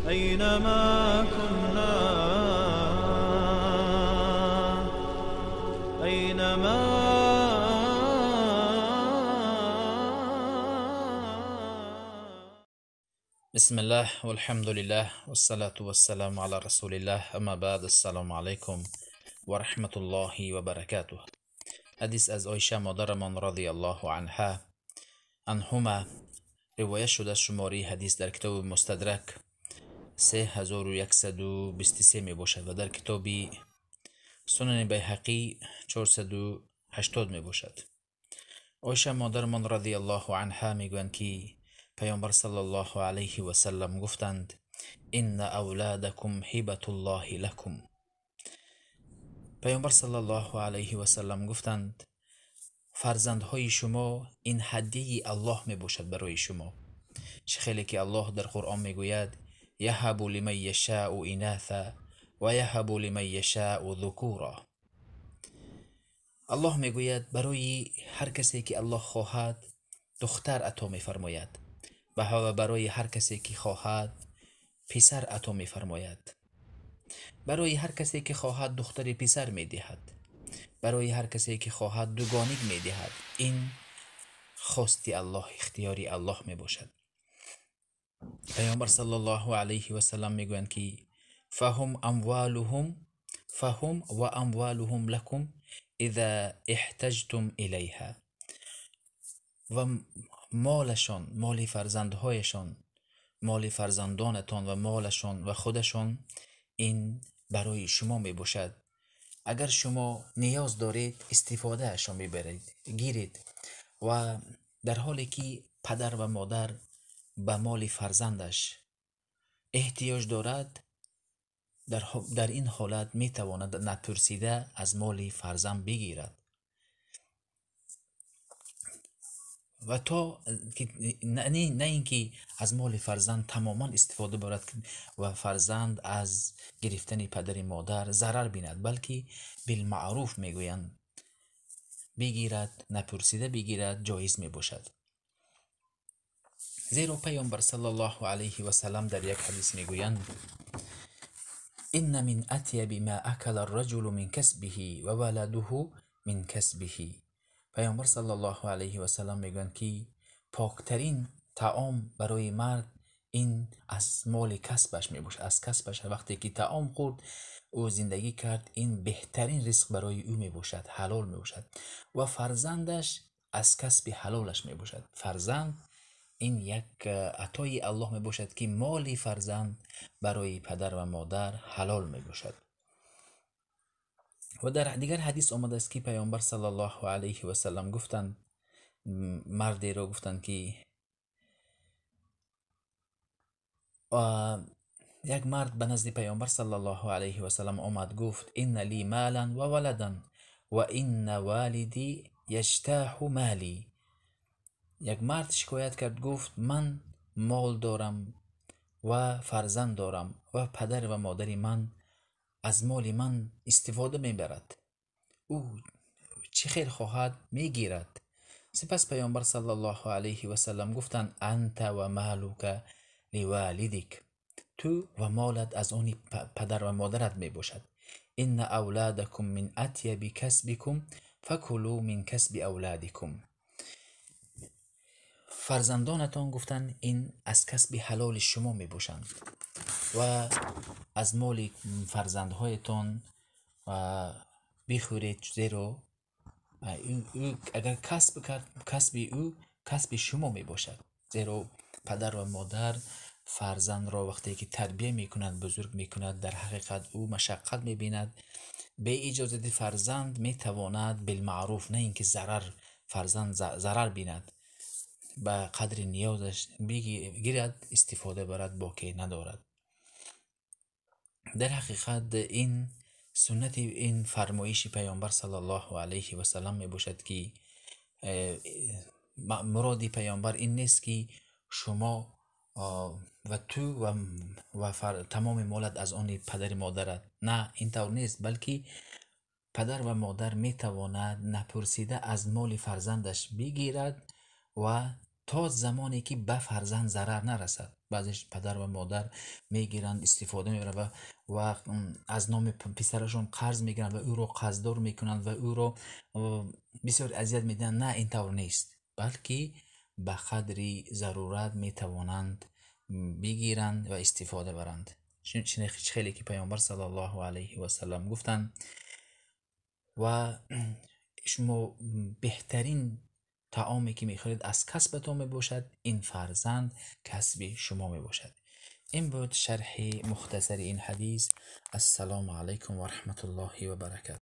أينما كنا أينما بسم الله والحمد لله والصلاة والسلام على رسول الله اما بعد السلام علیکم و رحمت الله و برکاته. حدیث از عایشه مادرمان رضی الله عنهما روایت شده از شماره حدیث در کتاب مستدرک 3123 می باشد و در کتاب سنن بیهقی 480 می باشد. عایشه مادرمان رضی الله عنها می گویند که پیامبر صلی الله علیه و سلم گفتند ان اولادکم هبة الله لکم. پیامبر صلی الله علیه و سلم گفتند فرزندهای شما این هدیه الله می باشد برای شما. چه خیلی که الله در قرآن می گوید یهب لمن یشاء اناثا و یهب لمن یشاء ذکورا. الله می گوید برای هر کسی که الله خواهد دختر عطا می فرماید و برای هر کسی که خواهد پسر عطا می فرماید. برای هر کسی که خواهد دختر پسر می دهد. برای هر کسی که خواهد دوگانگ می دهد. این خواستی الله، اختیاری الله می باشد. پیامبر صلی الله علیه و سلم می گویند که فهم و اموالهم لکم اذا احتجتم الیها. و مالشان، مال فرزندهایشان، مال فرزندانتان و مالشان و خودشان این برای شما می باشد. اگر شما نیاز دارید استفاده اشان میبرید، گیرید. و در حالی که پدر و مادر به مال فرزندش احتیاج دارد، در این حالت میتواند نترسیده از مال فرزند بگیرد و تا نه اینکه از مال فرزند تماما استفاده برد و فرزند از گرفتن پدر مادر ضرر بیند، بلکه بالمعروف میگویند بگیرد، نپرسیده بگیرد جایز می باشد. زیرا پیامبر صلی الله علیه و سلم در یک حدیث میگویند ان من اطیب ما اکل الرجل من کسبه و ولده من کسبه. پیامبر صلی الله علیه و سلم میگویند که پاکترین طعام برای مرد این از مال کسبش میباشد، از کسبش. وقتی که طعام خورد او زندگی کرد، این بهترین رزق برای او میباشد، حلال میباشد. و فرزندش از کسب حلالش میباشد. فرزند این یک عطای الله میباشد که مال فرزند برای پدر و مادر حلال میباشد. و در دیگر حدیث آمده است که پیامبر صلی الله علیه و سلم گفتند، مردی را گفتند که یک مرد به نزد پیامبر صلی الله علیه و سلم آمد، گفت ان لی مالا و ولدا و ان والدی یجتاح مالی. یک مرد شکایت کرد، گفت من مال دارم و فرزند دارم و پدر و مادر من از مال من استفاده میبرد، او چه خیر خواهد میگیرد. سپس پیامبر صلی الله علیه و سلم گفتند انت و مالک لوالدک، تو و مالت از اون پدر و مادرت می باشد. ان اولادکم من اطیب کسبکم فکلوا من کسب اولادکم. فرزندانتان گفتند این از کسب حلال شما می باشند و از مال فرزندهایتان بخورید، زیرا اگر کسب کرد کسب او کسب شما می باشد. زیرا پدر و مادر فرزند را وقتی که تربیه میکنند، بزرگ میکنند، در حقیقت او مشقت میبیند. به اجازه فرزند میتواند بالمعروف، نه اینکه فرزند ضرر بیند، به قدر نیازش بگیرد، استفاده برد، باقی ندارد. در حقیقت این سنت، این فرمایش پیامبر صلی الله علیه و سلم می باشد که مرادی پیامبر این نیست که شما و تو و تمام مالت از آن پدر مادرت، نه این طور نیست، بلکه پدر و مادر می تواند نپرسیده از مال فرزندش بگیرد و تا زمانی که به فرزند ضرر نرسد. بعضش پدر و مادر میگیرند استفاده میبرند و از نام پسرشون قرض میگیرند و او رو قرضدار میکنند و او رو بسیار اذیت میدن. نه، اینطور نیست، بلکه به قدری ضرورت میتوانند بگیرند و استفاده برند. خیلی که پیامبر صلی الله علیه و سلم گفتند و شما بهترین طعامی که میخورید از کسبتون میباشد، این فرزند کسب شما میباشد. این بود شرح مختصر این حدیث. السلام علیکم و رحمت الله و برکاته.